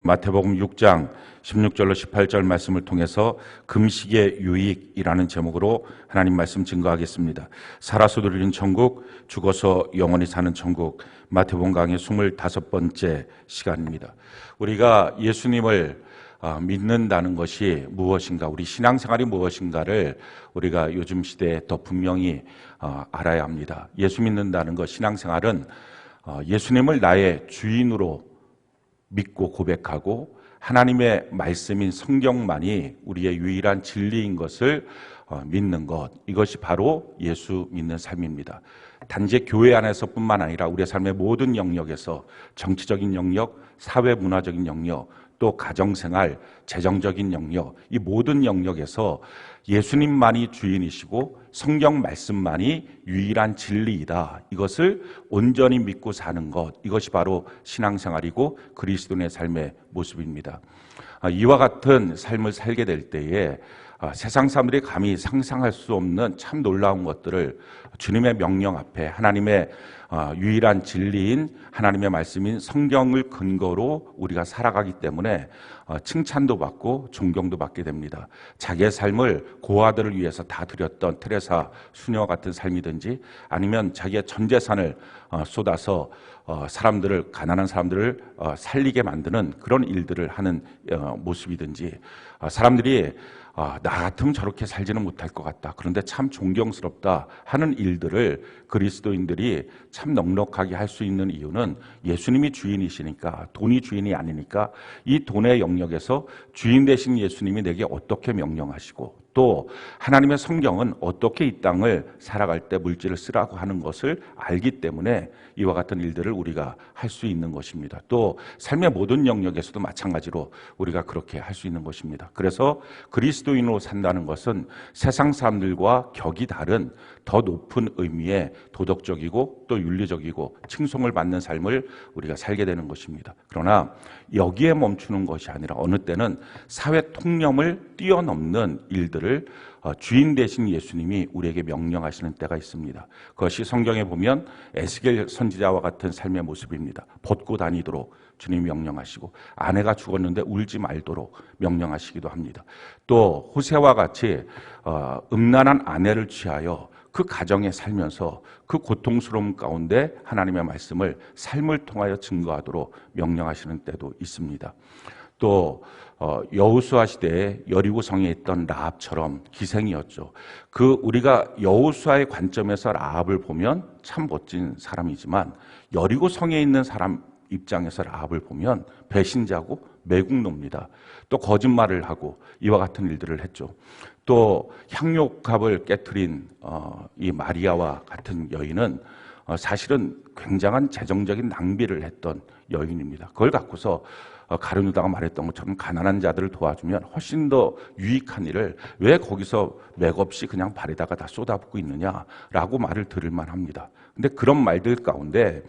마태복음 6장 16절로 18절 말씀을 통해서 금식의 유익이라는 제목으로 하나님 말씀 증거하겠습니다. 살아서 누리는 천국, 죽어서 영원히 사는 천국, 마태복음 강의 25번째 시간입니다. 우리가 예수님을 믿는다는 것이 무엇인가, 우리 신앙생활이 무엇인가를 우리가 요즘 시대에 더 분명히 알아야 합니다. 예수 믿는다는 것, 신앙생활은 예수님을 나의 주인으로 믿고 고백하고 하나님의 말씀인 성경만이 우리의 유일한 진리인 것을 믿는 것, 이것이 바로 예수 믿는 삶입니다. 단지 교회 안에서뿐만 아니라 우리의 삶의 모든 영역에서, 정치적인 영역, 사회 문화적인 영역, 또 가정생활, 재정적인 영역, 이 모든 영역에서 예수님만이 주인이시고 성경 말씀만이 유일한 진리이다, 이것을 온전히 믿고 사는 것, 이것이 바로 신앙생활이고 그리스도인의 삶의 모습입니다. 이와 같은 삶을 살게 될 때에 세상 사람들이 감히 상상할 수 없는 참 놀라운 것들을 주님의 명령 앞에, 하나님의 유일한 진리인 하나님의 말씀인 성경을 근거로 우리가 살아가기 때문에 칭찬도 받고 존경도 받게 됩니다. 자기의 삶을 고아들을 위해서 다 드렸던 테레사 수녀 같은 삶이든지, 아니면 자기의 전 재산을 쏟아서 사람들을, 가난한 사람들을 살리게 만드는 그런 일들을 하는 모습이든지, 사람들이 나 같으면 저렇게 살지는 못할 것 같다, 그런데 참 존경스럽다 하는 일들을 그리스도인들이 참 넉넉하게 할 수 있는 이유는 예수님이 주인이시니까, 돈이 주인이 아니니까 이 돈의 영역에서 주인 되신 예수님이 내게 어떻게 명령하시고, 또 하나님의 성경은 어떻게 이 땅을 살아갈 때 물질을 쓰라고 하는 것을 알기 때문에 이와 같은 일들을 우리가 할 수 있는 것입니다. 또 삶의 모든 영역에서도 마찬가지로 우리가 그렇게 할 수 있는 것입니다. 그래서 그리스도인으로 산다는 것은 세상 사람들과 격이 다른 더 높은 의미의 도덕적이고 또 윤리적이고 칭송을 받는 삶을 우리가 살게 되는 것입니다. 그러나 여기에 멈추는 것이 아니라 어느 때는 사회 통념을 뛰어넘는 일들을 주인 되신 예수님이 우리에게 명령하시는 때가 있습니다. 그것이 성경에 보면 에스겔 선지자와 같은 삶의 모습입니다. 벗고 다니도록 주님이 명령하시고, 아내가 죽었는데 울지 말도록 명령하시기도 합니다. 또 호세와 같이 음란한 아내를 취하여 그 가정에 살면서 그 고통스러움 가운데 하나님의 말씀을 삶을 통하여 증거하도록 명령하시는 때도 있습니다. 또 여호수아 시대에 여리고 성에 있던 라합처럼 기생이었죠. 우리가 여호수아의 관점에서 라합을 보면 참 멋진 사람이지만, 여리고 성에 있는 사람 입장에서 라합을 보면 배신자고 매국노입니다. 또 거짓말을 하고 이와 같은 일들을 했죠. 또 향료갑을 깨트린 이 마리아와 같은 여인은 사실은 굉장한 재정적인 낭비를 했던 여인입니다. 그걸 갖고서 가룟 유다가 말했던 것처럼 가난한 자들을 도와주면 훨씬 더 유익한 일을 왜 거기서 맥없이 그냥 발에다가 다 쏟아붓고 있느냐라고 말을 들을 만합니다. 근데 그런 말들 가운데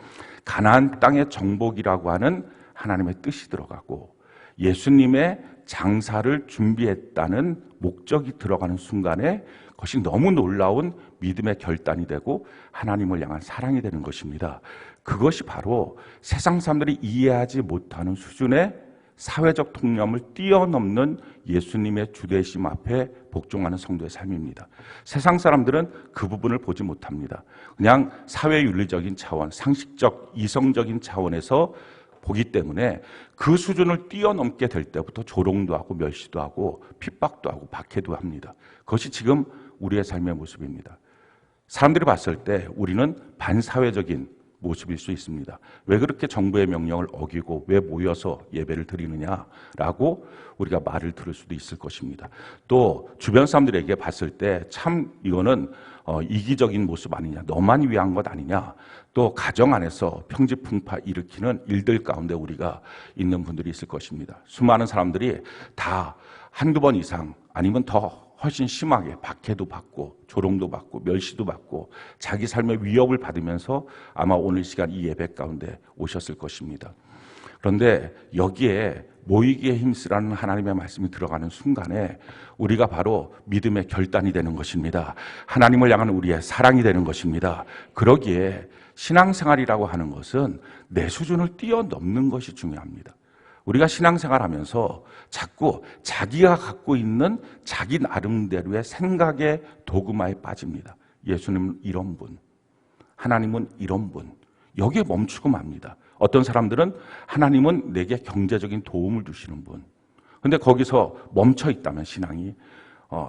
가나안 땅의 정복이라고 하는 하나님의 뜻이 들어가고 예수님의 장사를 준비했다는 목적이 들어가는 순간에 그것이 너무 놀라운 믿음의 결단이 되고 하나님을 향한 사랑이 되는 것입니다. 그것이 바로 세상 사람들이 이해하지 못하는 수준의 사회적 통념을 뛰어넘는 예수님의 주되심 앞에 복종하는 성도의 삶입니다. 세상 사람들은 그 부분을 보지 못합니다. 그냥 사회윤리적인 차원, 상식적, 이성적인 차원에서 보기 때문에 그 수준을 뛰어넘게 될 때부터 조롱도 하고 멸시도 하고 핍박도 하고 박해도 합니다. 그것이 지금 우리의 삶의 모습입니다. 사람들이 봤을 때 우리는 반사회적인 모습일 수 있습니다. 왜 그렇게 정부의 명령을 어기고 왜 모여서 예배를 드리느냐라고 우리가 말을 들을 수도 있을 것입니다. 또 주변 사람들에게 봤을 때 참 이거는 이기적인 모습 아니냐, 너만 위한 것 아니냐, 또 가정 안에서 평지풍파 일으키는 일들 가운데 우리가 있는 분들이 있을 것입니다. 수많은 사람들이 다 한두 번 이상 아니면 더 훨씬 심하게 박해도 받고 조롱도 받고 멸시도 받고 자기 삶의 위협을 받으면서 아마 오늘 시간 이 예배 가운데 오셨을 것입니다. 그런데 여기에 모이기에 힘쓰라는 하나님의 말씀이 들어가는 순간에 우리가 바로 믿음의 결단이 되는 것입니다. 하나님을 향한 우리의 사랑이 되는 것입니다. 그러기에 신앙생활이라고 하는 것은 내 수준을 뛰어넘는 것이 중요합니다. 우리가 신앙생활하면서 자꾸 자기가 갖고 있는 자기 나름대로의 생각의 도그마에 빠집니다. 예수님은 이런 분, 하나님은 이런 분, 여기에 멈추고 맙니다. 어떤 사람들은 하나님은 내게 경제적인 도움을 주시는 분, 근데 거기서 멈춰 있다면 신앙이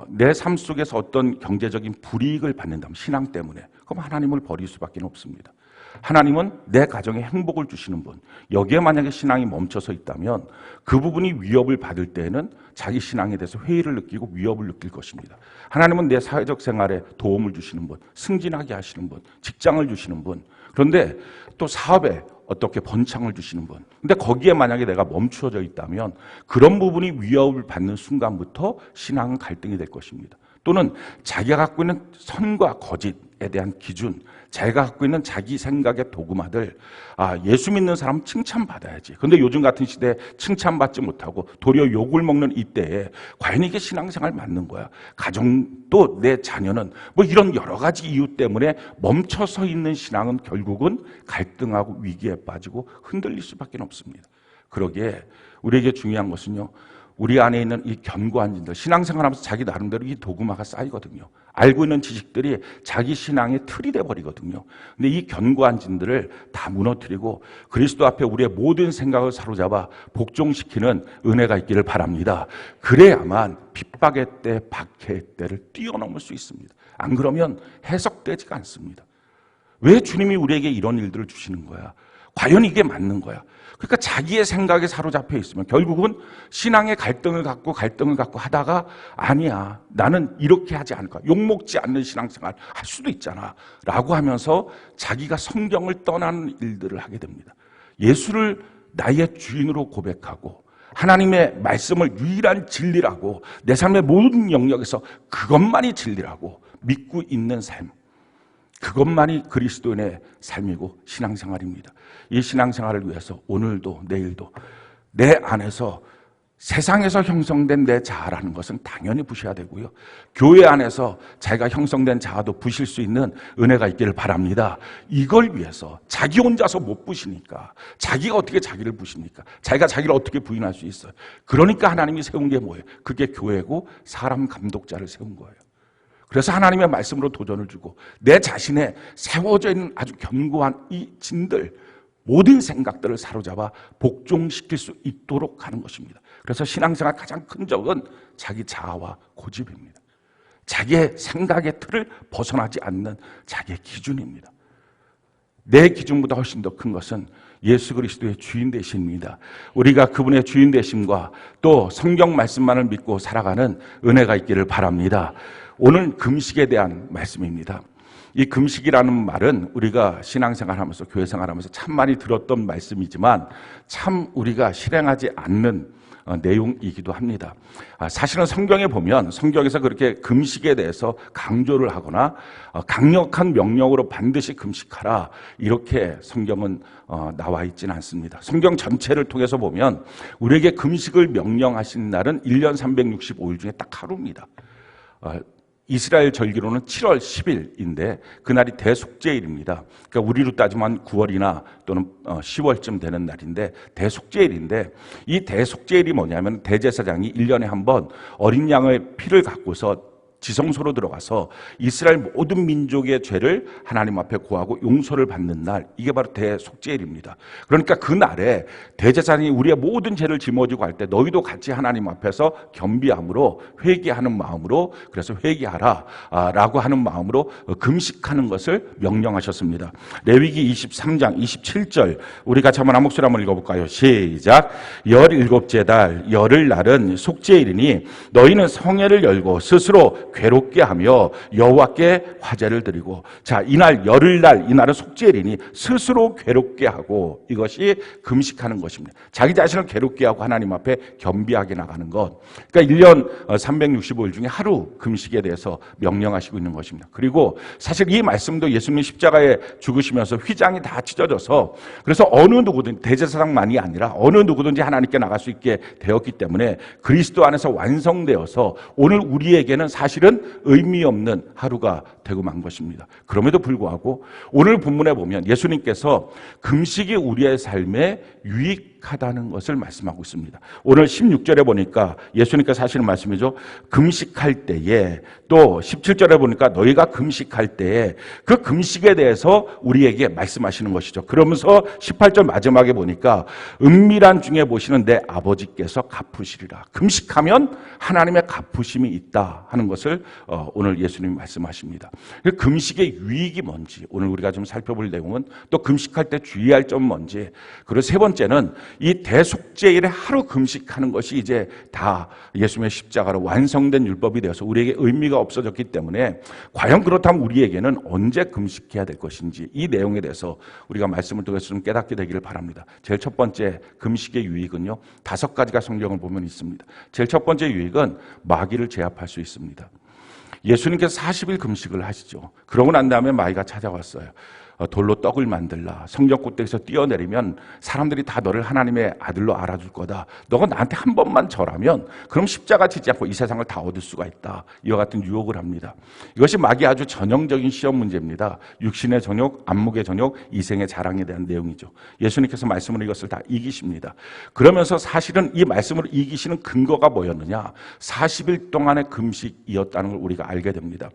내 삶 속에서 어떤 경제적인 불이익을 받는다면 신앙 때문에, 그럼 하나님을 버릴 수밖에 없습니다. 하나님은 내 가정에 행복을 주시는 분, 여기에 만약에 신앙이 멈춰서 있다면 그 부분이 위협을 받을 때에는 자기 신앙에 대해서 회의를 느끼고 위협을 느낄 것입니다. 하나님은 내 사회적 생활에 도움을 주시는 분, 승진하게 하시는 분, 직장을 주시는 분, 그런데 또 사업에 어떻게 번창을 주시는 분, 근데 거기에 만약에 내가 멈추어져 있다면 그런 부분이 위협을 받는 순간부터 신앙은 갈등이 될 것입니다. 또는 자기가 갖고 있는 선과 거짓에 대한 기준, 자기가 갖고 있는 자기 생각의 도구마들, 예수 믿는 사람은 칭찬받아야지. 근데 요즘 같은 시대에 칭찬받지 못하고 도리어 욕을 먹는 이때에 과연 이게 신앙생활 맞는 거야? 가정도 내 자녀는 뭐 이런 여러 가지 이유 때문에 멈춰서 있는 신앙은 결국은 갈등하고 위기에 빠지고 흔들릴 수밖에 없습니다. 그러기에 우리에게 중요한 것은요, 우리 안에 있는 이 견고한 진들, 신앙생활하면서 자기 나름대로 이 도구마가 쌓이거든요. 알고 있는 지식들이 자기 신앙의 틀이 돼버리거든요. 근데 이 견고한 진들을 다 무너뜨리고 그리스도 앞에 우리의 모든 생각을 사로잡아 복종시키는 은혜가 있기를 바랍니다. 그래야만 핍박의 때, 박해의 때를 뛰어넘을 수 있습니다. 안 그러면 해석되지가 않습니다. 왜 주님이 우리에게 이런 일들을 주시는 거야? 과연 이게 맞는 거야? 그러니까 자기의 생각에 사로잡혀 있으면 결국은 신앙의 갈등을 갖고 하다가 아니야, 나는 이렇게 하지 않을 거야, 욕먹지 않는 신앙생활 할 수도 있잖아 라고 하면서 자기가 성경을 떠나는 일들을 하게 됩니다. 예수를 나의 주인으로 고백하고 하나님의 말씀을 유일한 진리라고, 내 삶의 모든 영역에서 그것만이 진리라고 믿고 있는 삶, 그것만이 그리스도인의 삶이고 신앙생활입니다. 이 신앙생활을 위해서 오늘도 내일도 내 안에서 세상에서 형성된 내 자아라는 것은 당연히 부셔야 되고요, 교회 안에서 자기가 형성된 자아도 부실 수 있는 은혜가 있기를 바랍니다. 이걸 위해서 자기 혼자서 못 부시니까, 자기가 어떻게 자기를 부십니까? 자기가 자기를 어떻게 부인할 수 있어요? 그러니까 하나님이 세운 게 뭐예요? 그게 교회고 사람 감독자를 세운 거예요. 그래서 하나님의 말씀으로 도전을 주고 내 자신의 세워져 있는 아주 견고한 이 진들, 모든 생각들을 사로잡아 복종시킬 수 있도록 하는 것입니다. 그래서 신앙생활 가장 큰 적은 자기 자아와 고집입니다. 자기의 생각의 틀을 벗어나지 않는 자기의 기준입니다. 내 기준보다 훨씬 더 큰 것은 예수 그리스도의 주인 되심입니다. 우리가 그분의 주인 되심과 또 성경 말씀만을 믿고 살아가는 은혜가 있기를 바랍니다. 오늘 금식에 대한 말씀입니다. 이 금식이라는 말은 우리가 신앙생활하면서 교회생활하면서 참 많이 들었던 말씀이지만 참 우리가 실행하지 않는 내용이기도 합니다. 사실은 성경에 보면 성경에서 그렇게 금식에 대해서 강조를 하거나 강력한 명령으로 반드시 금식하라 이렇게 성경은 나와 있지는 않습니다. 성경 전체를 통해서 보면 우리에게 금식을 명령하신 날은 1년 365일 중에 딱 하루입니다. 이스라엘 절기로는 7월 10일인데 그날이 대속죄일입니다. 그러니까 우리로 따지면 9월이나 또는 10월쯤 되는 날인데 대속죄일인데, 이 대속죄일이 뭐냐면 대제사장이 1년에 한 번 어린 양의 피를 갖고서 지성소로 들어가서 이스라엘 모든 민족의 죄를 하나님 앞에 고하고 용서를 받는 날, 이게 바로 대속죄일입니다. 그러니까 그 날에 대제사장이 우리의 모든 죄를 짊어지고 할 때 너희도 같이 하나님 앞에서 겸비함으로 회개하는 마음으로, 그래서 회개하라 라고 하는 마음으로 금식하는 것을 명령하셨습니다. 레위기 23장 27절 우리 같이 한번 한 목소리 한번 읽어볼까요? 시작. 17째 달 열흘날은 속죄일이니 너희는 성회를 열고 스스로 괴롭게 하며 여호와께 화제를 드리고, 자, 이날 열흘날, 이날은 속죄일이니 스스로 괴롭게 하고, 이것이 금식하는 것입니다. 자기 자신을 괴롭게 하고 하나님 앞에 겸비하게 나가는 것. 그러니까 1년 365일 중에 하루 금식에 대해서 명령하시고 있는 것입니다. 그리고 사실 이 말씀도 예수님 십자가에 죽으시면서 휘장이 다 찢어져서, 그래서 어느 누구든, 대제사장만이 아니라 어느 누구든지 하나님께 나갈 수 있게 되었기 때문에 그리스도 안에서 완성되어서 오늘 우리에게는 사실은 의미 없는 하루가 되고 만 것입니다. 그럼에도 불구하고 오늘 본문에 보면 예수님께서 금식이 우리의 삶에 유익 금식하다는 것을 말씀하고 있습니다. 오늘 16절에 보니까 예수님께서 하시는 말씀이죠. 금식할 때에, 또 17절에 보니까 너희가 금식할 때에, 그 금식에 대해서 우리에게 말씀하시는 것이죠. 그러면서 18절 마지막에 보니까 은밀한 중에 보시는 내 아버지께서 갚으시리라. 금식하면 하나님의 갚으심이 있다 하는 것을 오늘 예수님이 말씀하십니다. 금식의 유익이 뭔지 오늘 우리가 좀 살펴볼 내용은, 또 금식할 때 주의할 점은 뭔지, 그리고 세 번째는 이 대속죄일에 하루 금식하는 것이 이제 다 예수님의 십자가로 완성된 율법이 되어서 우리에게 의미가 없어졌기 때문에 과연 그렇다면 우리에게는 언제 금식해야 될 것인지, 이 내용에 대해서 우리가 말씀을 통해서 좀 깨닫게 되기를 바랍니다. 제일 첫 번째 금식의 유익은요, 5가지가 성경을 보면 있습니다. 제일 첫 번째 유익은 마귀를 제압할 수 있습니다. 예수님께서 40일 금식을 하시죠. 그러고 난 다음에 마귀가 찾아왔어요. 돌로 떡을 만들라. 성전 꼭대기에서 뛰어내리면 사람들이 다 너를 하나님의 아들로 알아줄 거다. 너가 나한테 한 번만 절하면 그럼 십자가 지지 않고 이 세상을 다 얻을 수가 있다. 이와 같은 유혹을 합니다. 이것이 마귀의 아주 전형적인 시험 문제입니다. 육신의 정욕, 안목의 정욕, 이생의 자랑에 대한 내용이죠. 예수님께서 말씀으로 이것을 다 이기십니다. 그러면서 사실은 이 말씀으로 이기시는 근거가 뭐였느냐? 40일 동안의 금식이었다는 걸 우리가 알게 됩니다.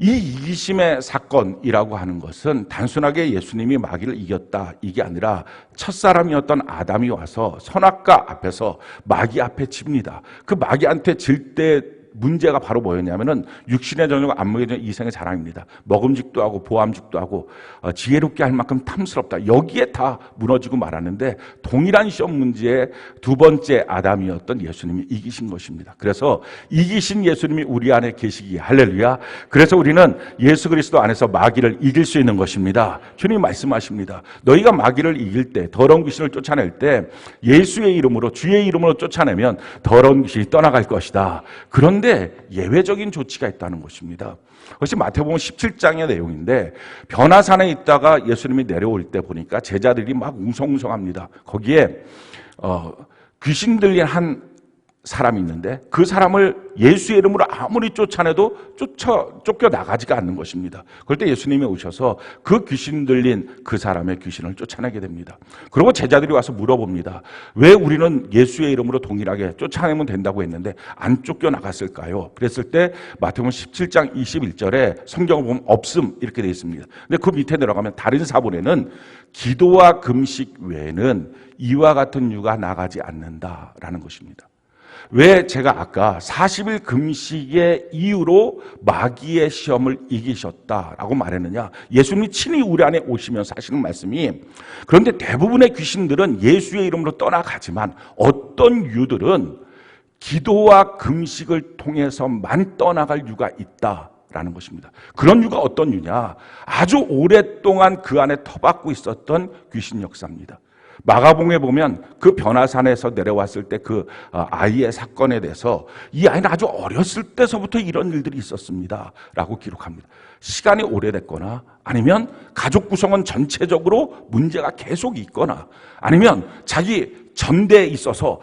이 이기심의 사건이라고 하는 것은 단순하게 예수님이 마귀를 이겼다, 이게 아니라 첫사람이었던 아담이 와서 선악과 앞에서 마귀 앞에 집니다. 그 마귀한테 질 때 문제가 바로 뭐였냐면은 육신의 정욕, 안목의 정욕, 이생의 자랑입니다. 먹음직도 하고 보암직도 하고 지혜롭게 할 만큼 탐스럽다. 여기에 다 무너지고 말았는데, 동일한 시험 문제의 두 번째 아담이었던 예수님이 이기신 것입니다. 그래서 이기신 예수님이 우리 안에 계시기에 할렐루야. 그래서 우리는 예수 그리스도 안에서 마귀를 이길 수 있는 것입니다. 주님 말씀하십니다. 너희가 마귀를 이길 때, 더러운 귀신을 쫓아낼 때 예수의 이름으로, 주의 이름으로 쫓아내면 더러운 귀신이 떠나갈 것이다. 그런데 예외적인 조치가 있다는 것입니다. 그것이 마태복음 17장의 내용인데, 변화산에 있다가 예수님이 내려올 때 보니까 제자들이 막 웅성웅성합니다. 거기에 귀신 들린 한 사람이 있는데, 그 사람을 예수의 이름으로 아무리 쫓아내도 쫓겨나가지가 않는 것입니다. 그럴 때 예수님이 오셔서 그 귀신 들린 그 사람의 귀신을 쫓아내게 됩니다. 그리고 제자들이 와서 물어봅니다. 왜 우리는 예수의 이름으로 동일하게 쫓아내면 된다고 했는데 안 쫓겨나갔을까요? 그랬을 때 마태복음 17장 21절에 성경을 보면 없음 이렇게 되어 있습니다. 근데 그 밑에 내려가면 다른 사본에는 기도와 금식 외에는 이와 같은 유가 나가지 않는다라는 것입니다. 왜 제가 아까 40일 금식의 이유로 마귀의 시험을 이기셨다라고 말했느냐? 예수님이 친히 우리 안에 오시면서 하시는 말씀이, 그런데 대부분의 귀신들은 예수의 이름으로 떠나가지만 어떤 유들은 기도와 금식을 통해서만 떠나갈 유가 있다라는 것입니다. 그런 유가 어떤 유냐? 아주 오랫동안 그 안에 터박고 있었던 귀신 역사입니다. 마가복음에 보면 그 변화산에서 내려왔을 때 그 아이의 사건에 대해서, 이 아이는 아주 어렸을 때서부터 이런 일들이 있었습니다 라고 기록합니다. 시간이 오래됐거나, 아니면 가족 구성원 전체적으로 문제가 계속 있거나, 아니면 자기 전대에 있어서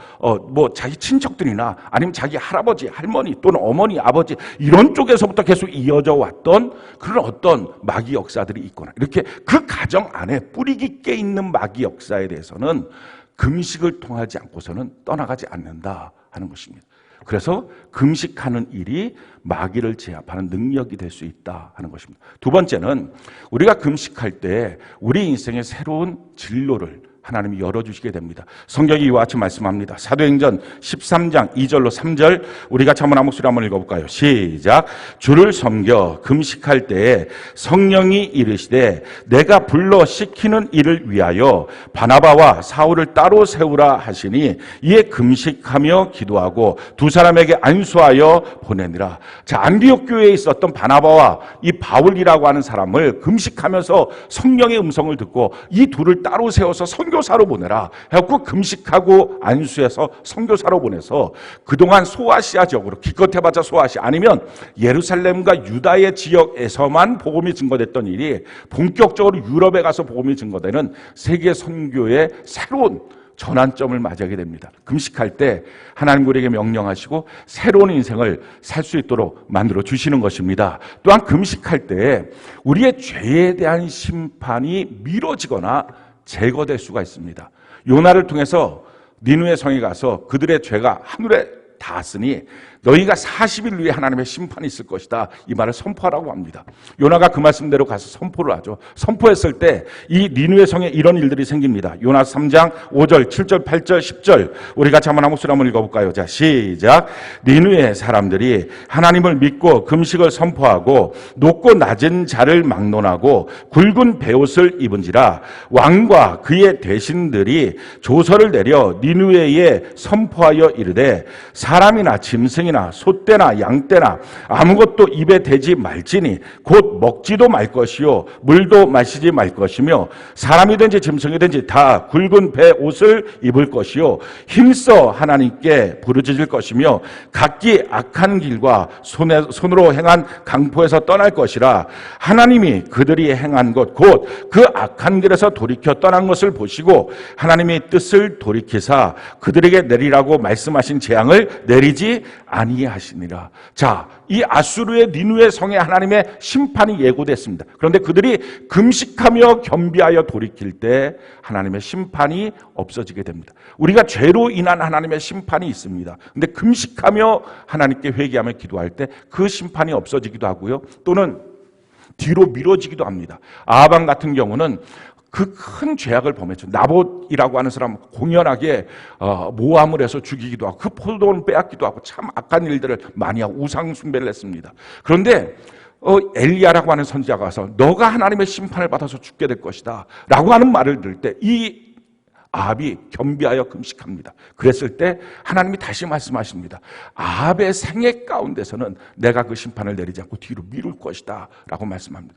자기 친척들이나 아니면 자기 할아버지, 할머니 또는 어머니, 아버지 이런 쪽에서부터 계속 이어져 왔던 그런 어떤 마귀 역사들이 있거나, 이렇게 그 가정 안에 뿌리 깊게 있는 마귀 역사에 대해서는 금식을 통하지 않고서는 떠나가지 않는다 하는 것입니다. 그래서 금식하는 일이 마귀를 제압하는 능력이 될 수 있다 하는 것입니다. 두 번째는 우리가 금식할 때 우리 인생의 새로운 진로를 하나님이 열어주시게 됩니다. 성경이 이와 같이 말씀합니다. 사도행전 13장 2절로 3절 우리 같이 한번 한 목소리 한번 읽어볼까요? 시작. 주를 섬겨 금식할 때에 성령이 이르시되 내가 불러 시키는 일을 위하여 바나바와 사울을 따로 세우라 하시니 이에 금식하며 기도하고 두 사람에게 안수하여 보내니라. 자, 안디옥 교회에 있었던 바나바와 이 바울이라고 하는 사람을 금식하면서 성령의 음성을 듣고 이 둘을 따로 세워서 선교사로 보내라 해갖고 금식하고 안수해서 선교사로 보내서 그동안 소아시아 지역으로, 기껏해봤자 소아시아 아니면 예루살렘과 유다의 지역에서만 복음이 증거됐던 일이 본격적으로 유럽에 가서 복음이 증거되는 세계 선교의 새로운 전환점을 맞이하게 됩니다. 금식할 때 하나님 우리에게 명령하시고 새로운 인생을 살 수 있도록 만들어 주시는 것입니다. 또한 금식할 때 우리의 죄에 대한 심판이 미뤄지거나 제거될 수가 있습니다. 요나를 통해서 니느웨 성에 가서 그들의 죄가 하늘에 닿았으니 너희가 40일 후에 하나님의 심판이 있을 것이다. 이 말을 선포하라고 합니다. 요나가 그 말씀대로 가서 선포를 하죠. 선포했을 때 이 니느웨 성에 이런 일들이 생깁니다. 요나 3장 5절, 7절, 8절, 10절 우리 같이 한번 목소리 한번 읽어볼까요? 자, 시작. 니느웨 사람들이 하나님을 믿고 금식을 선포하고 높고 낮은 자를 막론하고 굵은 베옷을 입은지라 왕과 그의 대신들이 조서를 내려 니느웨에 선포하여 이르되 사람이나 짐승이나 소떼나 양떼나 아무것도 입에 대지 말지니 곧 먹지도 말 것이요 물도 마시지 말 것이며 사람이든지 짐승이든지 다 굵은 배 옷을 입을 것이요 힘써 하나님께 부르짖을 것이며 각기 악한 길과 손으로 행한 강포에서 떠날 것이라. 하나님이 그들이 행한 것 곧 그 악한 길에서 돌이켜 떠난 것을 보시고 하나님의 뜻을 돌이키사 그들에게 내리라고 말씀하신 재앙을 내리지 아니하시니라. 자, 이 아수르의 니느웨 성에 하나님의 심판이 예고됐습니다. 그런데 그들이 금식하며 겸비하여 돌이킬 때 하나님의 심판이 없어지게 됩니다. 우리가 죄로 인한 하나님의 심판이 있습니다. 그런데 금식하며 하나님께 회개하며 기도할 때 그 심판이 없어지기도 하고요. 또는 뒤로 미뤄지기도 합니다. 아합 같은 경우는 그 큰 죄악을 범했죠. 나봇이라고 하는 사람 공연하게 모함을 해서 죽이기도 하고 그 포도원을 빼앗기도 하고 참 악한 일들을 많이 하고 우상 숭배를 했습니다. 그런데 엘리야라고 하는 선지자가 와서 너가 하나님의 심판을 받아서 죽게 될 것이다 라고 하는 말을 들을 때 이 아합이 겸비하여 금식합니다. 그랬을 때 하나님이 다시 말씀하십니다. 아합의 생애 가운데서는 내가 그 심판을 내리지 않고 뒤로 미룰 것이다 라고 말씀합니다.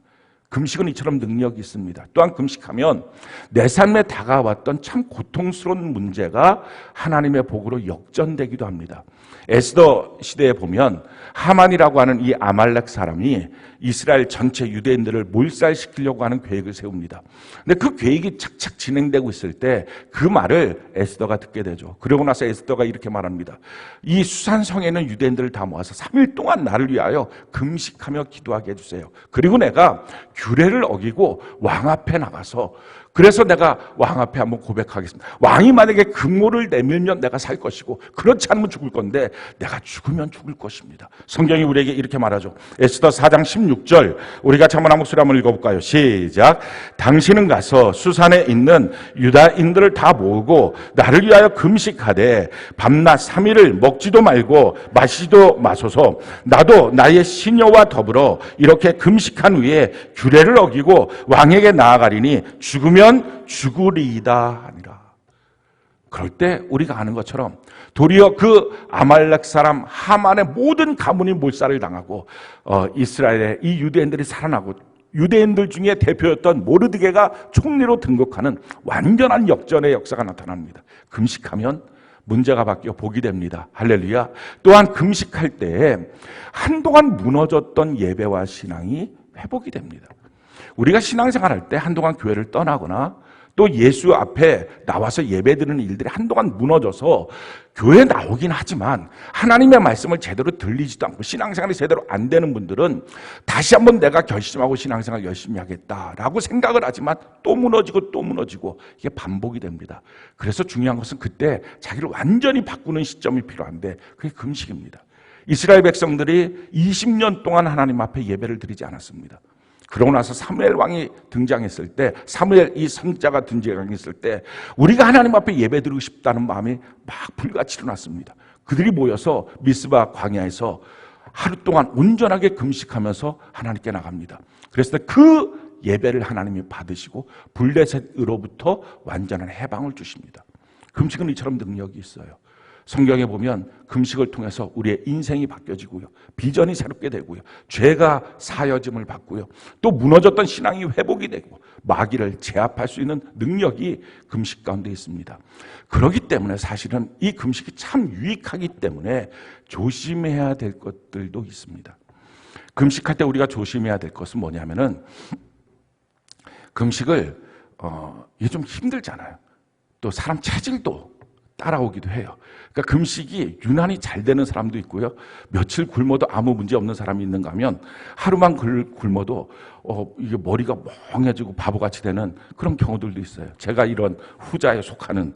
금식은 이처럼 능력이 있습니다. 또한 금식하면 내 삶에 다가왔던 참 고통스러운 문제가 하나님의 복으로 역전되기도 합니다. 에스더 시대에 보면 하만이라고 하는 이 아말렉 사람이 이스라엘 전체 유대인들을 몰살시키려고 하는 계획을 세웁니다. 근데 그 계획이 착착 진행되고 있을 때 그 말을 에스더가 듣게 되죠. 그러고 나서 에스더가 이렇게 말합니다. 이 수산성에 있는 유대인들을 다 모아서 3일 동안 나를 위하여 금식하며 기도하게 해주세요. 그리고 내가 규례를 어기고 왕 앞에 나가서 그래서 내가 왕 앞에 한번 고백하겠습니다. 왕이 만약에 금고를 내밀면 내가 살 것이고 그렇지 않으면 죽을 건데 내가 죽으면 죽을 것입니다. 성경이 우리에게 이렇게 말하죠. 에스더 4장 16절 우리 같이 한번 목소리 한번 읽어볼까요? 시작. 당신은 가서 수산에 있는 유다인들을 다 모으고 나를 위하여 금식하되 밤낮 3일을 먹지도 말고 마시지도 마소서. 나도 나의 시녀와 더불어 이렇게 금식한 후에 규례를 어기고 왕에게 나아가리니 죽으면 죽으리이다 하니라. 그럴 때 우리가 아는 것처럼 도리어 그 아말렉 사람 하만의 모든 가문이 몰살을 당하고 이스라엘의 이 유대인들이 살아나고 유대인들 중에 대표였던 모르드게가 총리로 등극하는 완전한 역전의 역사가 나타납니다. 금식하면 문제가 바뀌어 복이 됩니다. 할렐루야. 또한 금식할 때 한동안 무너졌던 예배와 신앙이 회복이 됩니다. 우리가 신앙생활할 때 한동안 교회를 떠나거나 또 예수 앞에 나와서 예배드리는 일들이 한동안 무너져서 교회에 나오긴 하지만 하나님의 말씀을 제대로 들리지도 않고 신앙생활이 제대로 안 되는 분들은 다시 한번 내가 결심하고 신앙생활 열심히 하겠다라고 생각을 하지만 또 무너지고 이게 반복이 됩니다. 그래서 중요한 것은 그때 자기를 완전히 바꾸는 시점이 필요한데 그게 금식입니다. 이스라엘 백성들이 20년 동안 하나님 앞에 예배를 드리지 않았습니다. 그러고 나서 사무엘 왕이 등장했을 때 사무엘 이 선자가 등장했을 때 우리가 하나님 앞에 예배드리고 싶다는 마음이 막 불같이 일어났습니다. 그들이 모여서 미스바 광야에서 하루 동안 온전하게 금식하면서 하나님께 나갑니다. 그래서 그 예배를 하나님이 받으시고 블레셋으로부터 완전한 해방을 주십니다. 금식은 이처럼 능력이 있어요. 성경에 보면 금식을 통해서 우리의 인생이 바뀌어지고요. 비전이 새롭게 되고요. 죄가 사여짐을 받고요. 또 무너졌던 신앙이 회복이 되고 마귀를 제압할 수 있는 능력이 금식 가운데 있습니다. 그렇기 때문에 사실은 이 금식이 참 유익하기 때문에 조심해야 될 것들도 있습니다. 금식할 때 우리가 조심해야 될 것은 뭐냐면은 금식을 이게 좀 힘들잖아요. 또 사람 체질도 따라오기도 해요. 그러니까 금식이 유난히 잘 되는 사람도 있고요. 며칠 굶어도 아무 문제 없는 사람이 있는가 하면 하루만 굶어도 이게 머리가 멍해지고 바보같이 되는 그런 경우들도 있어요. 제가 이런 후자에 속하는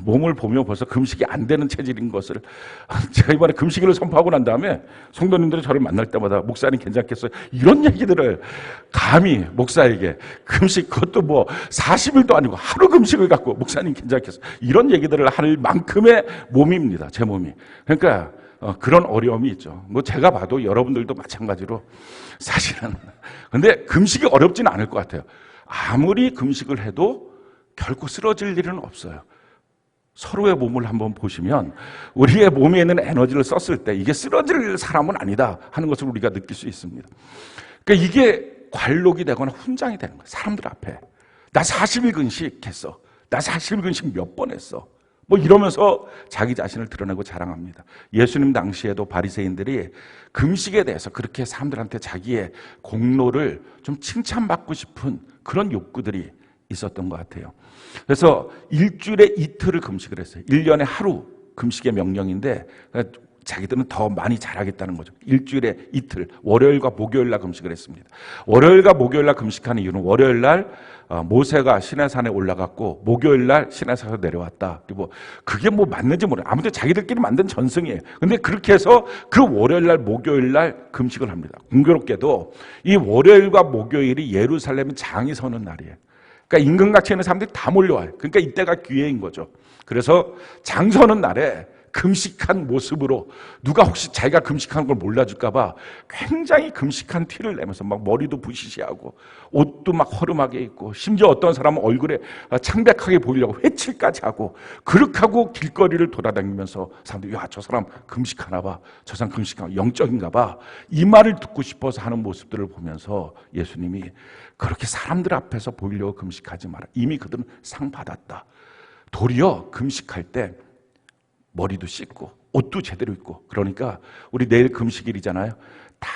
몸을 보면 벌써 금식이 안 되는 체질인 것을 제가 이번에 금식을 선포하고 난 다음에 성도님들이 저를 만날 때마다 목사님 괜찮겠어요? 이런 얘기들을 감히 목사에게 금식 그것도 뭐 40일도 아니고 하루 금식을 갖고 목사님 괜찮겠어요? 이런 얘기들을 할 만큼의 몸입니다. 제 몸이. 그러니까 그런 어려움이 있죠. 뭐 제가 봐도 여러분들도 마찬가지로 사실은. 근데 금식이 어렵지는 않을 것 같아요. 아무리 금식을 해도 결코 쓰러질 일은 없어요. 서로의 몸을 한번 보시면 우리의 몸에 있는 에너지를 썼을 때 이게 쓰러질 사람은 아니다 하는 것을 우리가 느낄 수 있습니다. 그러니까 이게 관록이 되거나 훈장이 되는 거예요. 사람들 앞에. 나 40일 금식했어. 나 40일 금식 몇 번 했어. 뭐 이러면서 자기 자신을 드러내고 자랑합니다. 예수님 당시에도 바리새인들이 금식에 대해서 그렇게 사람들한테 자기의 공로를 좀 칭찬받고 싶은 그런 욕구들이 있었던 것 같아요. 그래서 일주일에 이틀을 금식을 했어요. 1년에 하루 금식의 명령인데 자기들은 더 많이 잘하겠다는 거죠. 일주일에 이틀, 월요일과 목요일 날 금식을 했습니다. 월요일과 목요일 날 금식하는 이유는 월요일 날 모세가 시내산에 올라갔고 목요일 날 시내산에서 내려왔다. 그리고 그게 뭐 맞는지 모르겠어요. 아무튼 자기들끼리 만든 전승이에요. 근데 그렇게 해서 그 월요일 날 목요일 날 금식을 합니다. 공교롭게도 이 월요일과 목요일이 예루살렘 장이 서는 날이에요. 그러니까 임금같이 있는 사람들이 다 몰려와요. 그러니까 이때가 기회인 거죠. 그래서 장 서는 날에 금식한 모습으로 누가 혹시 자기가 금식한 걸 몰라줄까 봐 굉장히 금식한 티를 내면서 막 머리도 부시시하고 옷도 막 허름하게 입고 심지어 어떤 사람은 얼굴에 창백하게 보이려고 회칠까지 하고 그렇게 하고 길거리를 돌아다니면서 사람들이 야, 저 사람 금식하나 봐. 저 사람 금식하나 영적인가 봐. 이 말을 듣고 싶어서 하는 모습들을 보면서 예수님이 그렇게 사람들 앞에서 보이려고 금식하지 마라. 이미 그들은 상 받았다. 도리어 금식할 때 머리도 씻고 옷도 제대로 입고 그러니까 우리 내일 금식일이잖아요. 다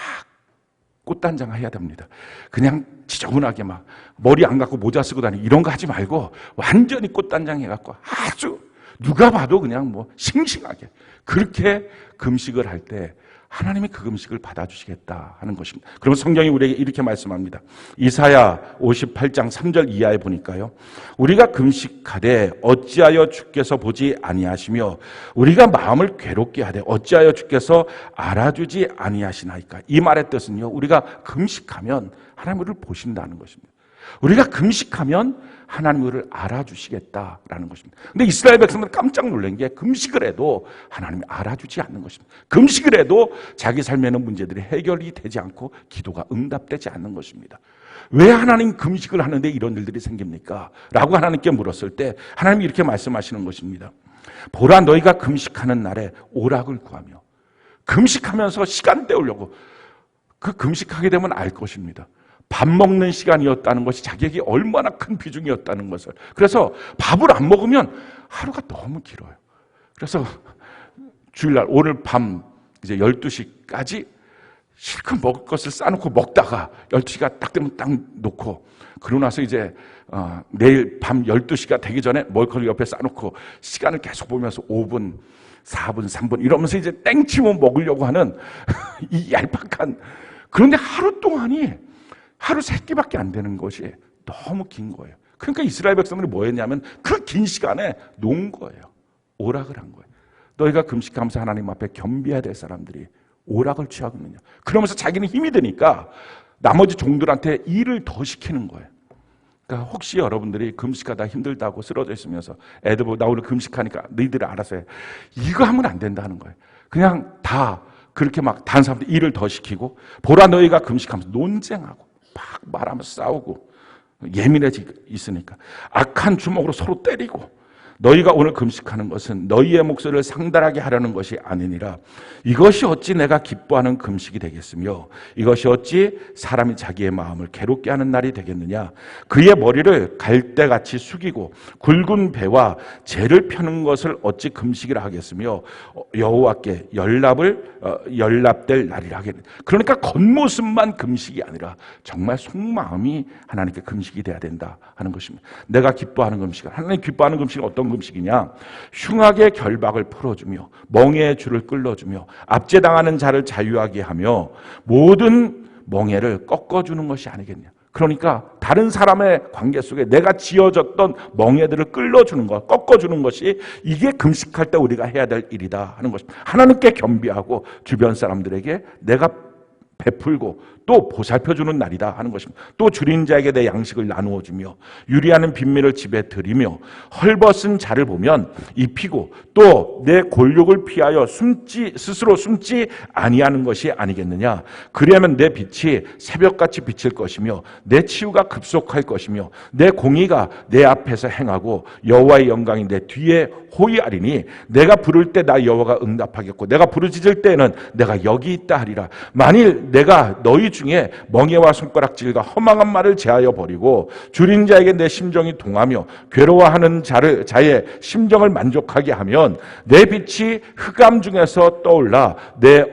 꽃단장 해야 됩니다. 그냥 지저분하게 막 머리 안 감고 모자 쓰고 다니고 이런 거 하지 말고 완전히 꽃단장 해갖고 아주 누가 봐도 그냥 뭐 싱싱하게 그렇게 금식을 할 때 하나님이 그 금식을 받아주시겠다 하는 것입니다. 그러면 성경이 우리에게 이렇게 말씀합니다. 이사야 58장 3절 이하에 보니까요. 우리가 금식하되 어찌하여 주께서 보지 아니하시며 우리가 마음을 괴롭게 하되 어찌하여 주께서 알아주지 아니하시나이까. 이 말의 뜻은요. 우리가 금식하면 하나님 우리를 보신다는 것입니다. 우리가 금식하면 하나님 우리를 알아주시겠다라는 것입니다. 근데 이스라엘 백성들은 깜짝 놀란 게 금식을 해도 하나님이 알아주지 않는 것입니다. 금식을 해도 자기 삶에 있는 문제들이 해결이 되지 않고 기도가 응답되지 않는 것입니다. 왜 하나님 금식을 하는데 이런 일들이 생깁니까? 라고 하나님께 물었을 때 하나님이 이렇게 말씀하시는 것입니다. 보라 너희가 금식하는 날에 오락을 구하며 금식하면서 시간 때우려고 그 금식하게 되면 알 것입니다. 밥 먹는 시간이었다는 것이 자기에게 얼마나 큰 비중이었다는 것을. 그래서 밥을 안 먹으면 하루가 너무 길어요. 그래서 주일날 오늘 밤 이제 12시까지 실컷 먹을 것을 싸놓고 먹다가 12시가 딱 되면 딱 놓고 그러고 나서 이제 내일 밤 12시가 되기 전에 먹을 걸 옆에 싸놓고 시간을 계속 보면서 5분, 4분, 3분 이러면서 이제 땡치면 먹으려고 하는 이 얄팍한 그런데 하루 동안이 하루 3끼밖에 안 되는 것이 너무 긴 거예요. 그러니까 이스라엘 백성들이 뭐 했냐면 그 긴 시간에 논 거예요. 오락을 한 거예요. 너희가 금식하면서 하나님 앞에 겸비해야 될 사람들이 오락을 취하고 있느냐. 그러면서 자기는 힘이 드니까 나머지 종들한테 일을 더 시키는 거예요. 그러니까 혹시 여러분들이 금식하다 힘들다고 쓰러져 있으면서 애들 보고 나 오늘 금식하니까 너희들이 알아서 해. 이거 하면 안 된다는 거예요. 그냥 다 그렇게 막 다른 사람들 일을 더 시키고 보라 너희가 금식하면서 논쟁하고 막 말하면서 싸우고 예민해지 있으니까 악한 주먹으로 서로 때리고 너희가 오늘 금식하는 것은 너희의 목소리를 상달하게 하려는 것이 아니니라. 이것이 어찌 내가 기뻐하는 금식이 되겠으며 이것이 어찌 사람이 자기의 마음을 괴롭게 하는 날이 되겠느냐. 그의 머리를 갈대같이 숙이고 굵은 배와 재를 펴는 것을 어찌 금식이라 하겠으며 여호와께 연락될 날이라 하겠느냐. 그러니까 겉모습만 금식이 아니라 정말 속마음이 하나님께 금식이 돼야 된다 하는 것입니다. 내가 기뻐하는 금식은 하나님 기뻐하는 금식은 어떤 금식이냐? 흉악의 결박을 풀어주며 멍에의 줄을 끌어주며 압제당하는 자를 자유하게 하며 모든 멍에를 꺾어주는 것이 아니겠냐. 그러니까 다른 사람의 관계 속에 내가 지어졌던 멍에들을 끌어주는 것, 꺾어주는 것이 이게 금식할 때 우리가 해야 될 일이다 하는 것입니다. 하나님께 겸비하고 주변 사람들에게 내가 베풀고 또 보살펴주는 날이다 하는 것입니다. 또 줄인 자에게 내 양식을 나누어 주며 유리하는 빈민을 집에 들이며 헐벗은 자를 보면 입히고 또 내 골욕을 피하여 스스로 숨지 아니하는 것이 아니겠느냐. 그리하면 내 빛이 새벽같이 비칠 것이며 내 치유가 급속할 것이며 내 공의가 내 앞에서 행하고 여호와의 영광이 내 뒤에 호위하리니 내가 부를 때 나 여호와가 응답하겠고 내가 부르짖을 때에는 내가 여기 있다 하리라. 만일 내가 너희 중에 멍에와 손가락질과 허망한 말을 제하여 버리고 줄인 자에게 내 심정이 동하며 괴로워하는 자의 심정을 만족하게 하면 내 빛이 흑암 중에서 떠올라 내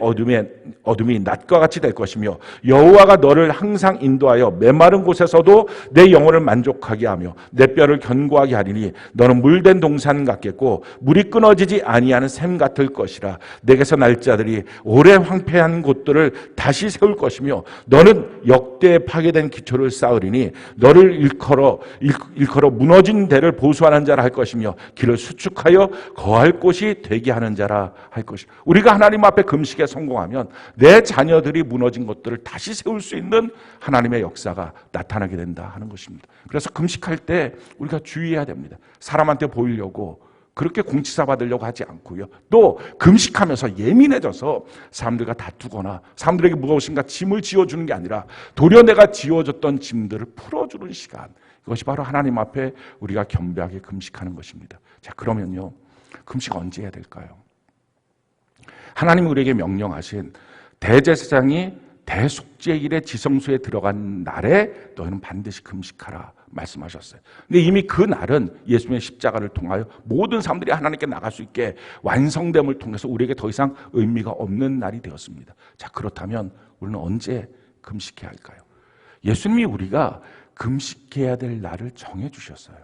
어둠이 낮과 같이 될 것이며 여호와가 너를 항상 인도하여 메마른 곳에서도 내 영혼을 만족하게 하며 내 뼈를 견고하게 하리니 너는 물된 동산 같겠고 물이 끊어지지 아니하는 샘 같을 것이라. 내게서 날 자들이 오래 황폐한 곳들을 다시 세울 것이며 너는 역대에 파괴된 기초를 쌓으리니 너를 일컬어 무너진 데를 보수하는 자라 할 것이며 길을 수축하여 거할 곳이 되게 하는 자라 할 것이다. 우리가 하나님 앞에 금식에 성공하면 내 자녀들이 무너진 것들을 다시 세울 수 있는 하나님의 역사가 나타나게 된다 하는 것입니다. 그래서 금식할 때 우리가 주의해야 됩니다. 사람한테 보이려고 그렇게 공치사 받으려고 하지 않고요. 또 금식하면서 예민해져서 사람들과 다투거나 사람들에게 무엇인가 짐을 지어주는 게 아니라 도리어 내가 지어졌던 짐들을 풀어주는 시간, 이것이 바로 하나님 앞에 우리가 겸비하게 금식하는 것입니다. 자, 그러면요, 금식 언제 해야 될까요? 하나님이 우리에게 명령하신 대제사장이 대속죄일의 지성소에 들어간 날에 너희는 반드시 금식하라 말씀하셨어요. 근데 이미 그 날은 예수님의 십자가를 통하여 모든 사람들이 하나님께 나갈 수 있게 완성됨을 통해서 우리에게 더 이상 의미가 없는 날이 되었습니다. 자, 그렇다면 우리는 언제 금식해야 할까요? 예수님이 우리가 금식해야 될 날을 정해 주셨어요.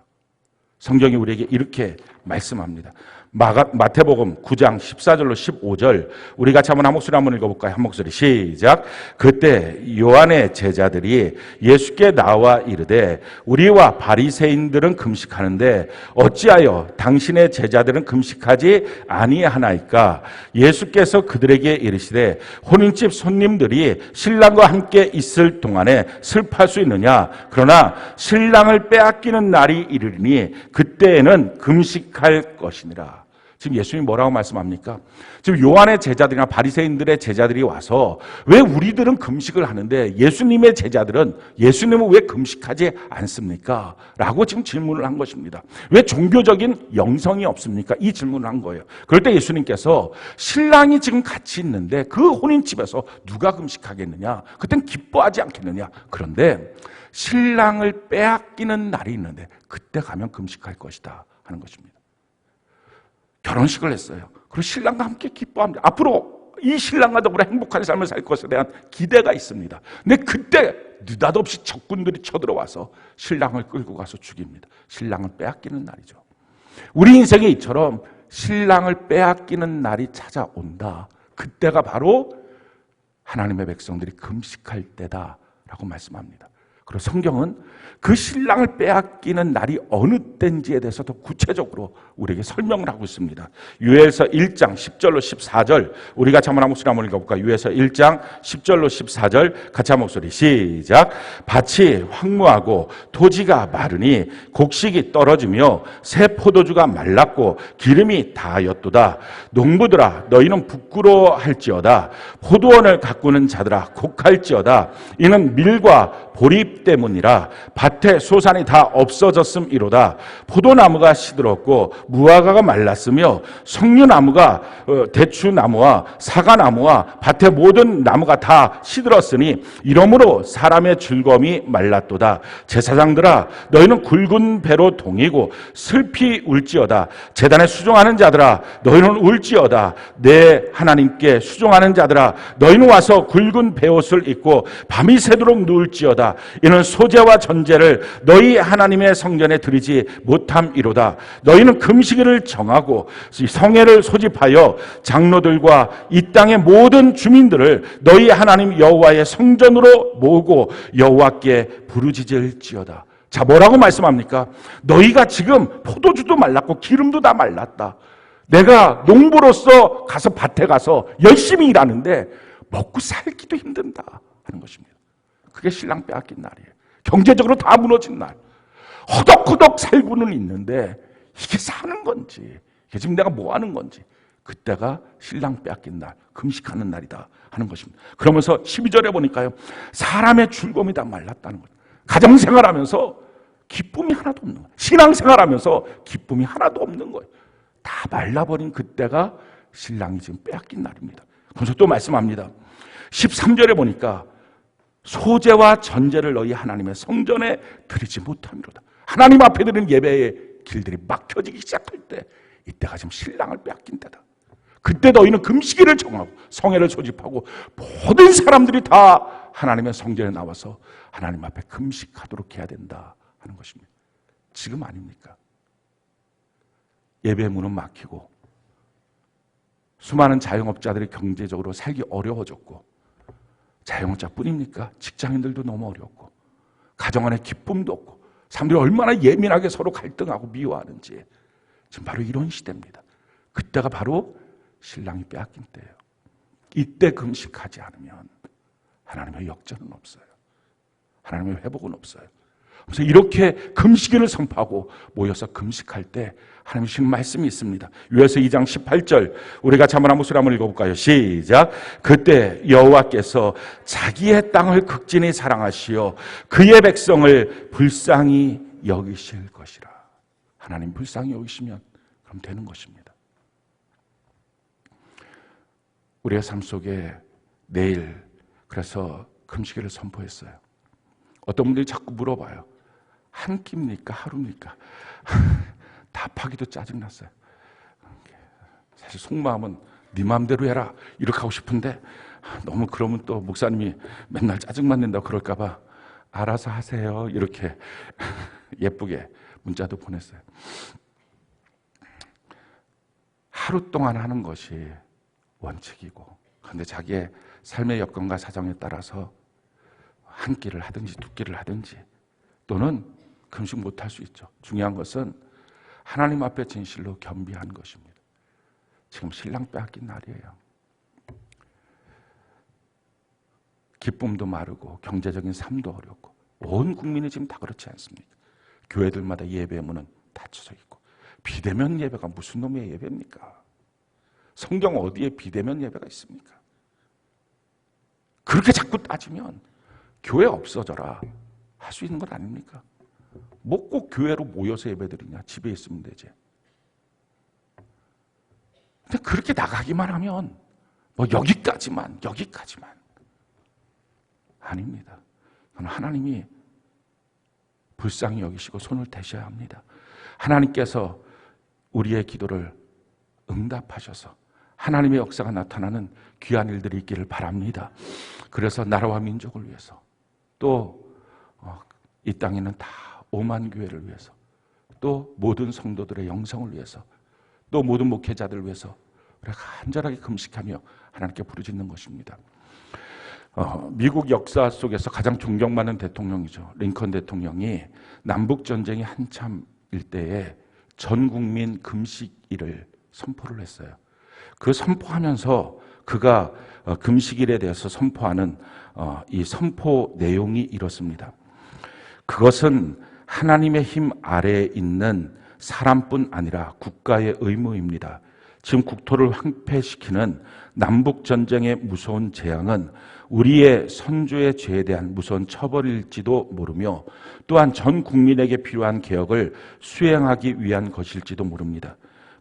성경이 우리에게 이렇게 말씀합니다. 마태복음 9장 14절로 15절 우리 같이 한번 한 목소리 한번 읽어볼까요? 한 목소리 시작. 그때 요한의 제자들이 예수께 나와 이르되 우리와 바리새인들은 금식하는데 어찌하여 당신의 제자들은 금식하지 아니하나이까? 예수께서 그들에게 이르시되 혼인집 손님들이 신랑과 함께 있을 동안에 슬퍼할 수 있느냐? 그러나 신랑을 빼앗기는 날이 이르리니 그때에는 금식할 것이니라. 지금 예수님이 뭐라고 말씀합니까? 지금 요한의 제자들이나 바리새인들의 제자들이 와서 왜 우리들은 금식을 하는데 예수님의 제자들은 예수님은 왜 금식하지 않습니까? 라고 지금 질문을 한 것입니다. 왜 종교적인 영성이 없습니까? 이 질문을 한 거예요. 그럴 때 예수님께서 신랑이 지금 같이 있는데 그 혼인집에서 누가 금식하겠느냐? 그땐 기뻐하지 않겠느냐? 그런데 신랑을 빼앗기는 날이 있는데 그때 가면 금식할 것이다 하는 것입니다. 결혼식을 했어요. 그리고 신랑과 함께 기뻐합니다. 앞으로 이 신랑과 더불어 행복한 삶을 살 것에 대한 기대가 있습니다. 근데 그때 느닷없이 적군들이 쳐들어와서 신랑을 끌고 가서 죽입니다. 신랑을 빼앗기는 날이죠. 우리 인생에 이처럼 신랑을 빼앗기는 날이 찾아온다. 그때가 바로 하나님의 백성들이 금식할 때다라고 말씀합니다. 그리고 성경은 그 신랑을 빼앗기는 날이 어느 때인지에 대해서 더 구체적으로 우리에게 설명을 하고 있습니다. 유에서 1장 10절로 14절 우리 같이 한번 한 목소리 한번 읽어볼까요? 유에서 1장 10절로 14절 같이 한 목소리 시작. 밭이 황무하고 토지가 마르니 곡식이 떨어지며 새 포도주가 말랐고 기름이 다하였도다. 농부들아 너희는 부끄러워할지어다. 포도원을 가꾸는 자들아 곡할지어다. 이는 밀과 보리 때문이라. 밭에 소산이 다 없어졌음이로다. 포도나무가 시들었고 무화과가 말랐으며 석류나무가 대추나무와 사과나무와 밭의 모든 나무가 다 시들었으니 이러므로 사람의 즐거움이 말랐도다. 제사장들아 너희는 굵은 배로 동이고 슬피 울지어다. 제단에 수종하는 자들아 너희는 울지어다. 내 하나님께 수종하는 자들아 너희는 와서 굵은 베옷을 입고 밤이 새도록 누울지어다. 이는 소제와 전제를 너희 하나님의 성전에 드리지 못함이로다. 너희는 금식일을 정하고 성회를 소집하여 장로들과 이 땅의 모든 주민들을 너희 하나님 여호와의 성전으로 모으고 여호와께 부르짖을지어다. 자, 뭐라고 말씀합니까? 너희가 지금 포도주도 말랐고 기름도 다 말랐다. 내가 농부로서 가서 밭에 가서 열심히 일하는데 먹고 살기도 힘든다 하는 것입니다. 그게 신랑 빼앗긴 날이에요. 경제적으로 다 무너진 날. 허덕허덕 살고는 있는데 이게 사는 건지, 이게 지금 내가 뭐 하는 건지, 그때가 신랑 빼앗긴 날, 금식하는 날이다 하는 것입니다. 그러면서 12절에 보니까요, 사람의 즐거움이 다 말랐다는 거예요. 가정생활하면서 기쁨이 하나도 없는 거예요. 신앙생활하면서 기쁨이 하나도 없는 거예요. 다 말라버린 그때가 신랑이 지금 빼앗긴 날입니다. 그래서 또 말씀합니다. 13절에 보니까 소제와 전제를 너희 하나님의 성전에 드리지 못함이로다. 하나님 앞에 드리는 예배의 길들이 막혀지기 시작할 때, 이때가 지금 신랑을 빼앗긴 때다. 그때 너희는 금식일을 정하고 성회를 소집하고 모든 사람들이 다 하나님의 성전에 나와서 하나님 앞에 금식하도록 해야 된다 하는 것입니다. 지금 아닙니까? 예배 문은 막히고 수많은 자영업자들이 경제적으로 살기 어려워졌고, 자영업자뿐입니까? 직장인들도 너무 어렵고, 가정 안에 기쁨도 없고, 사람들이 얼마나 예민하게 서로 갈등하고 미워하는지, 지금 바로 이런 시대입니다. 그때가 바로 신랑이 빼앗긴 때예요. 이때 금식하지 않으면 하나님의 역전은 없어요. 하나님의 회복은 없어요. 그래서 이렇게 금식일을 선포하고 모여서 금식할 때 하나님 주신 말씀이 있습니다. 요에서 2장 18절, 우리가 한번 한 목소리 한번 읽어볼까요? 시작. 그때 여호와께서 자기의 땅을 극진히 사랑하시어 그의 백성을 불쌍히 여기실 것이라. 하나님 불쌍히 여기시면 그럼 되는 것입니다. 우리의 삶 속에 내일 그래서 금식일을 선포했어요. 어떤 분들이 자꾸 물어봐요. 한 끼입니까? 하루입니까? 답하기도 짜증났어요. 사실 속마음은 네 마음대로 해라 이렇게 하고 싶은데, 너무 그러면 또 목사님이 맨날 짜증만 낸다고 그럴까 봐 알아서 하세요 이렇게 예쁘게 문자도 보냈어요. 하루 동안 하는 것이 원칙이고, 그런데 자기의 삶의 여건과 사정에 따라서 한 끼를 하든지 두 끼를 하든지 또는 금식 못할 수 있죠. 중요한 것은 하나님 앞에 진실로 겸비한 것입니다. 지금 신랑 빼앗긴 날이에요. 기쁨도 마르고 경제적인 삶도 어렵고 온 국민이 지금 다 그렇지 않습니까? 교회들마다 예배 문은 닫혀져 있고, 비대면 예배가 무슨 놈의 예배입니까? 성경 어디에 비대면 예배가 있습니까? 그렇게 자꾸 따지면 교회 없어져라 할 수 있는 것 아닙니까? 뭐 꼭 교회로 모여서 예배드리냐? 집에 있으면 되지. 근데 그렇게 나가기만 하면 뭐 여기까지만 아닙니다. 하나님이 불쌍히 여기시고 손을 대셔야 합니다. 하나님께서 우리의 기도를 응답하셔서 하나님의 역사가 나타나는 귀한 일들이 있기를 바랍니다. 그래서 나라와 민족을 위해서, 또 이 땅에는 다 5만 교회를 위해서, 또 모든 성도들의 영성을 위해서, 또 모든 목회자들을 위해서 우리가 간절하게 금식하며 하나님께 부르짖는 것입니다. 미국 역사 속에서 가장 존경받는 대통령이죠. 링컨 대통령이 남북전쟁이 한참일 때에 전 국민 금식일을 선포를 했어요. 그 선포하면서 그가 금식일에 대해서 선포하는 이 선포 내용이 이렇습니다. 그것은 하나님의 힘 아래에 있는 사람뿐 아니라 국가의 의무입니다. 지금 국토를 황폐시키는 남북전쟁의 무서운 재앙은 우리의 선조의 죄에 대한 무서운 처벌일지도 모르며, 또한 전 국민에게 필요한 개혁을 수행하기 위한 것일지도 모릅니다.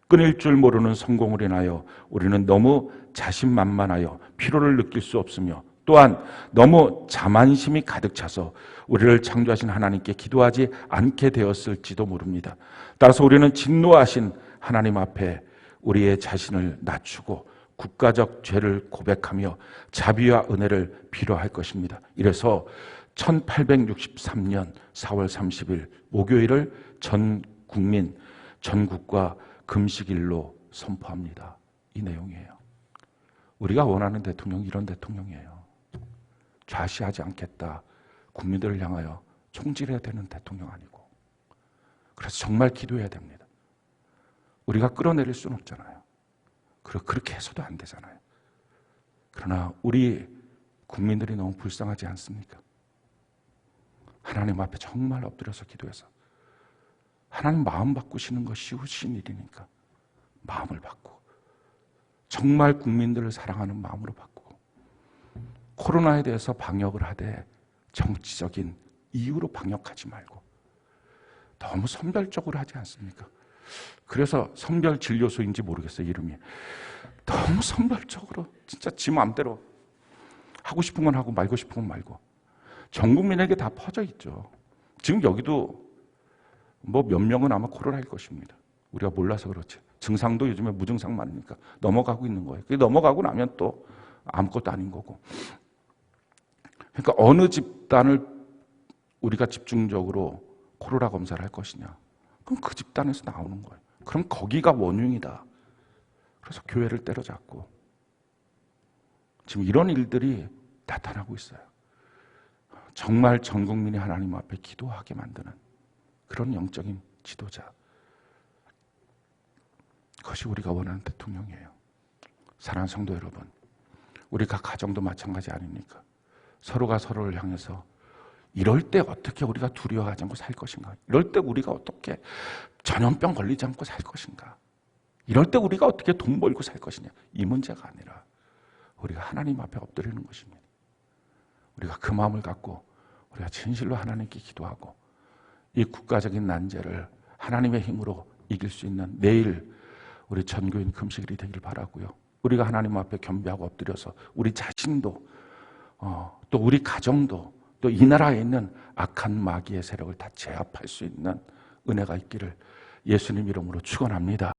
끊일 줄 모르는 성공을 인하여 우리는 너무 자신만만하여 피로를 느낄 수 없으며, 또한 너무 자만심이 가득 차서 우리를 창조하신 하나님께 기도하지 않게 되었을지도 모릅니다. 따라서 우리는 진노하신 하나님 앞에 우리의 자신을 낮추고 국가적 죄를 고백하며 자비와 은혜를 빌어할 것입니다. 이래서 1863년 4월 30일 목요일을 전 국민, 전국과 금식일로 선포합니다. 이 내용이에요. 우리가 원하는 대통령이 이런 대통령이에요. 좌시하지 않겠다. 국민들을 향하여 총질해야 되는 대통령 아니고. 그래서 정말 기도해야 됩니다. 우리가 끌어내릴 수는 없잖아요. 그렇게 해서도 안 되잖아요. 그러나 우리 국민들이 너무 불쌍하지 않습니까? 하나님 앞에 정말 엎드려서 기도해서 하나님 마음 바꾸시는 거 쉬우신 일이니까 마음을 바꾸고 정말 국민들을 사랑하는 마음으로 바꾸고 코로나에 대해서 방역을 하되 정치적인 이유로 방역하지 말고 너무 선별적으로 하지 않습니까? 그래서 선별진료소인지 모르겠어요, 이름이. 너무 선별적으로 진짜 지 마음대로 하고 싶은 건 하고 말고 싶은 건 말고 전 국민에게 다 퍼져 있죠. 지금 여기도 뭐 몇 명은 아마 코로나일 것입니다. 우리가 몰라서 그렇지. 증상도 요즘에 무증상 많으니까 넘어가고 있는 거예요. 넘어가고 나면 또 아무것도 아닌 거고. 그러니까 어느 집단을 우리가 집중적으로 코로나 검사를 할 것이냐. 그럼 그 집단에서 나오는 거예요. 그럼 거기가 원흉이다. 그래서 교회를 때려잡고 지금 이런 일들이 나타나고 있어요. 정말 전 국민이 하나님 앞에 기도하게 만드는 그런 영적인 지도자. 그것이 우리가 원하는 대통령이에요. 사랑하는 성도 여러분, 우리 각 가정도 마찬가지 아닙니까? 서로가 서로를 향해서 이럴 때 어떻게 우리가 두려워하지 않고 살 것인가? 이럴 때 우리가 어떻게 전염병 걸리지 않고 살 것인가? 이럴 때 우리가 어떻게 돈 벌고 살 것이냐? 이 문제가 아니라 우리가 하나님 앞에 엎드리는 것입니다. 우리가 그 마음을 갖고 우리가 진실로 하나님께 기도하고 이 국가적인 난제를 하나님의 힘으로 이길 수 있는 내일 우리 전교인 금식일이 되길 바라고요. 우리가 하나님 앞에 겸비하고 엎드려서 우리 자신도 또 우리 가정도 또 이 나라에 있는 악한 마귀의 세력을 다 제압할 수 있는 은혜가 있기를 예수님 이름으로 축원합니다.